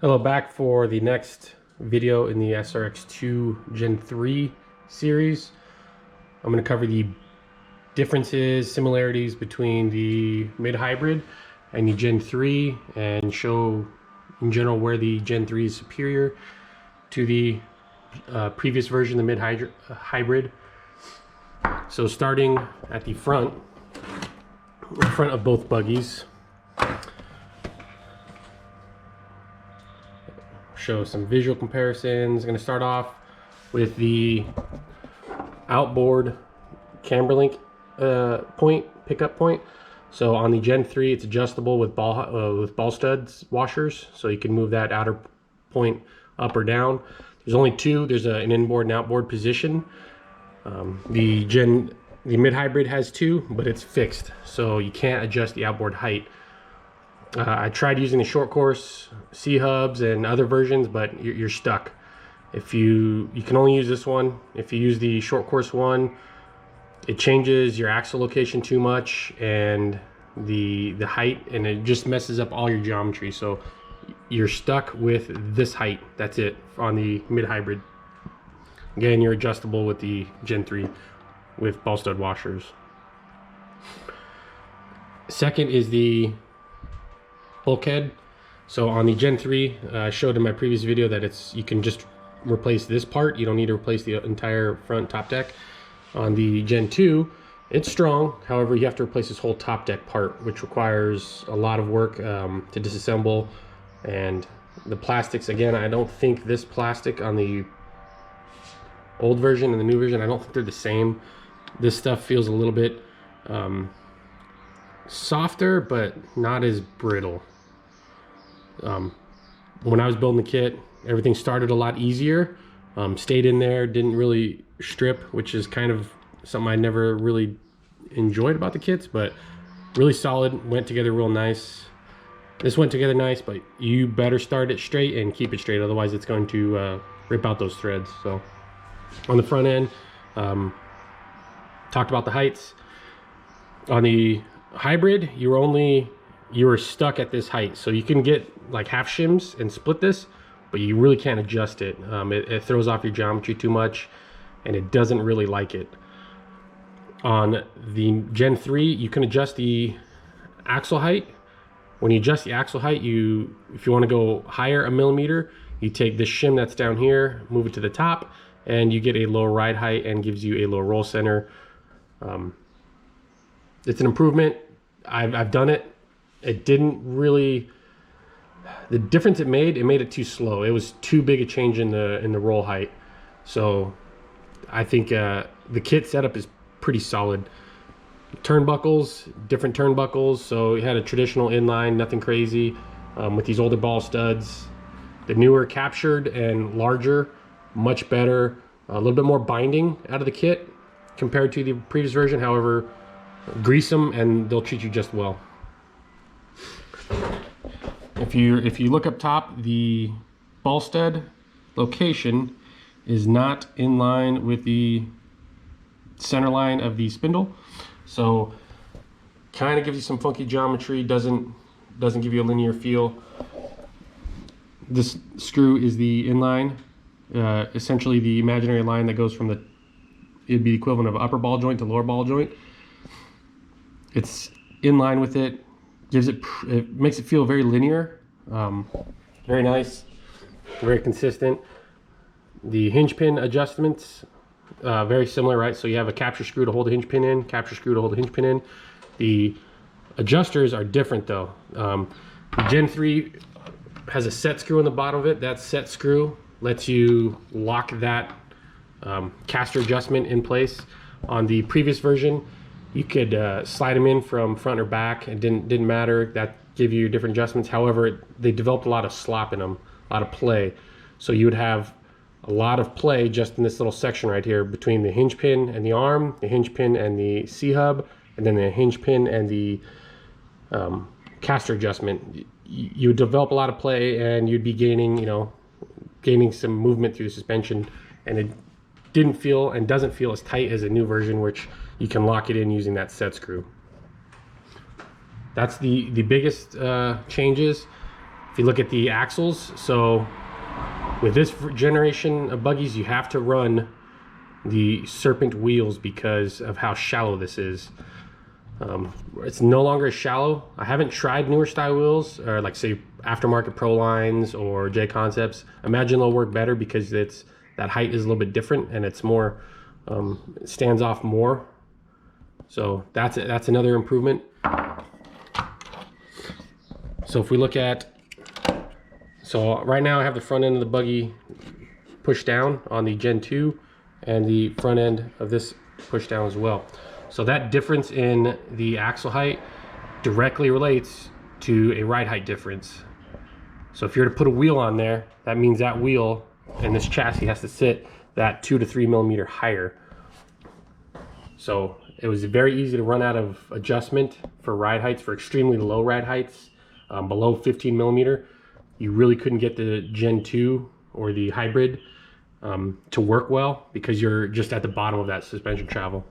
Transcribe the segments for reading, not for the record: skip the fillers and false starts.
Hello, back for the next video in the SRX2 Gen 3 series. I'm going to cover the differences, similarities between the mid-hybrid and the Gen 3 and show in general where the Gen 3 is superior to the previous version, the mid-hybrid. So starting at the front of both buggies, show some visual comparisons. I'm going to start off with outboard camber link pickup point. So on the Gen 3, it's adjustable with ball studs washers, so you can move that outer point up or down. There's only two. There's an inboard and outboard position. The mid-hybrid has two, but it's fixed, so you can't adjust the outboard height. I tried using the short course C-hubs and other versions, but you're stuck. If you can only use this one. If you use the short course one, it changes your axle location too much and the height, and it just messes up all your geometry. So you're stuck with this height. That's it on the mid-hybrid. Again, you're adjustable with the Gen 3 with ball stud washers. Second is the bulkhead. So on the Gen 3, I showed in my previous video that you can just replace this part. You don't need to replace the entire front top deck. On the Gen 2, it's strong. However, you have to replace this whole top deck part, which requires a lot of work to disassemble. And the plastics, again, I don't think this plastic on the old version and the new version, I don't think they're the same. This stuff feels a little bit softer, but not as brittle. When I was building the kit, everything started a lot easier, stayed in there, didn't really strip, which is kind of something I never really enjoyed about the kits, but really solid, went together real nice. This went together nice, but you better start it straight and keep it straight, otherwise it's going to rip out those threads. So on the front end, talked about the heights. On the hybrid, you were stuck at this height, so you can get like half shims and split this, but you really can't adjust it. It throws off your geometry too much, and it doesn't really like it. On the Gen 3, you can adjust the axle height. When you adjust the axle height, if you want to go higher a millimeter, you take this shim that's down here, move it to the top, and you get a lower ride height and gives you a lower roll center. It's an improvement. I've done it. It didn't really, the difference it made it too slow. It was too big a change in the roll height. So I think the kit setup is pretty solid. Turnbuckles, different turnbuckles. So you had a traditional inline, nothing crazy, with these older ball studs. The newer captured and larger, much better, a little bit more binding out of the kit compared to the previous version. However, grease them and they'll treat you just well. If you look up top, the ball stud location is not in line with the center line of the spindle, so kind of gives you some funky geometry. Doesn't give you a linear feel. This screw is the inline, essentially the imaginary line that goes from it'd be the equivalent of upper ball joint to lower ball joint. It's in line with it. It makes it feel very linear, very nice, very consistent. The hinge pin adjustments, very similar, right? So you have a capture screw to hold the hinge pin in, capture screw to hold the hinge pin in. The adjusters are different though. The Gen 3 has a set screw on the bottom of it. That set screw lets you lock that caster adjustment in place. On the previous version, you could slide them in from front or back. It didn't matter. That gave you different adjustments. However, they developed a lot of slop in them, a lot of play. So you would have a lot of play just in this little section right here between the hinge pin and the arm, the hinge pin and the C-hub, and then the hinge pin and the caster adjustment. You would develop a lot of play, and you'd be gaining some movement through the suspension, and it didn't feel and doesn't feel as tight as a new version, which you can lock it in using that set screw. That's the biggest changes. If you look at the axles, so with this generation of buggies, you have to run the Serpent wheels because of how shallow this is. It's no longer as shallow. I haven't tried newer style wheels, or like say aftermarket Pro Lines or J Concepts. Imagine they'll work better because that height is a little bit different and it's more, it stands off more. So that's another improvement. So if we look at, so right now I have the front end of the buggy pushed down on the Gen 2 and the front end of this pushed down as well. So that difference in the axle height directly relates to a ride height difference. So if you're to put a wheel on there, that means that wheel and this chassis has to sit that 2 to 3 millimeter higher. So it was very easy to run out of adjustment for ride heights, for extremely low ride heights, below 15 millimeter. You really couldn't get the Gen 2 or the hybrid to work well because you're just at the bottom of that suspension travel.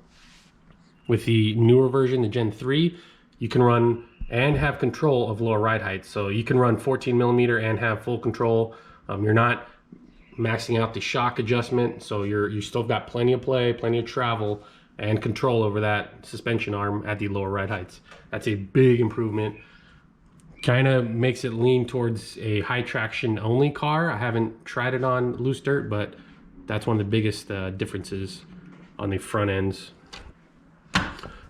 With the newer version, the Gen 3, you can run and have control of lower ride heights. So you can run 14 millimeter and have full control. You're not maxing out the shock adjustment, so you still got plenty of play, plenty of travel, and control over that suspension arm at the lower ride heights. That's a big improvement. Kind of makes it lean towards a high traction only car. I haven't tried it on loose dirt, but that's one of the biggest differences on the front ends.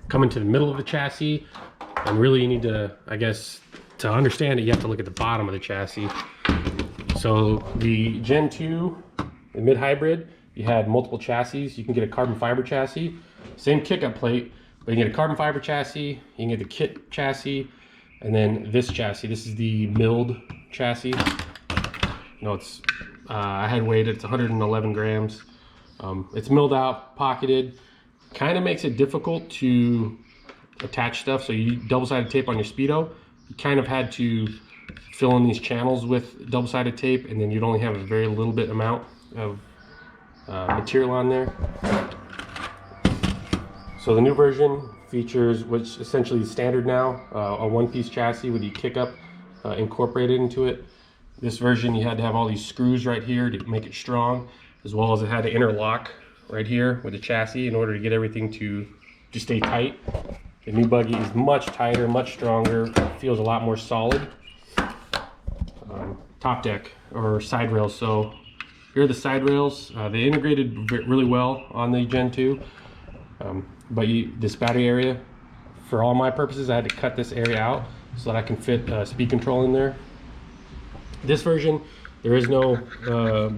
Coming to the middle of the chassis, and really you need to, I guess, to understand it, you have to look at the bottom of the chassis. So the Gen 2, the mid-hybrid, you had multiple chassis. You can get a carbon fiber chassis, same kick-up plate, but you can get a carbon fiber chassis, you can get the kit chassis, and then this chassis. This is the milled chassis. No, it's, I had weighed it, it's 111 grams. It's milled out, pocketed. Kind of makes it difficult to attach stuff. So you double-sided tape on your Speedo. You kind of had to fill in these channels with double-sided tape, and then you'd only have a very little bit amount of material on there. So the new version features, which essentially is standard now, a one-piece chassis with the kick-up incorporated into it. This version you had to have all these screws right here to make it strong, as well as it had to interlock right here with the chassis in order to get everything to just stay tight. The new buggy is much tighter, much stronger, feels a lot more solid. Top deck or side rails. So here are the side rails. They integrated really well on the Gen 2, but this battery area, for all my purposes, I had to cut this area out so that I can fit speed control in there. This version, there is no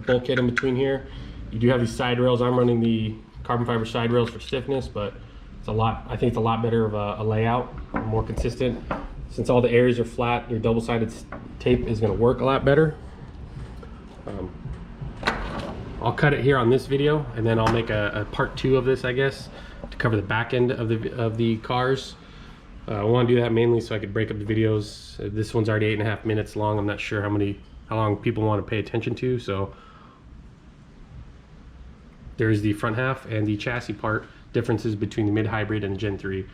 bulkhead in between here. You do have these side rails. I'm running the carbon fiber side rails for stiffness, but it's a lot, I think it's a lot better of a layout, more consistent. Since all the areas are flat, your double-sided tape is going to work a lot better. I'll cut it here on this video, and then I'll make a part 2 of this, I guess, to cover the back end of the cars. I want to do that mainly so I could break up the videos. This one's already 8.5 minutes long. I'm not sure how long people want to pay attention to, so there's the front half and the chassis part differences between the mid-hybrid and the Gen 3.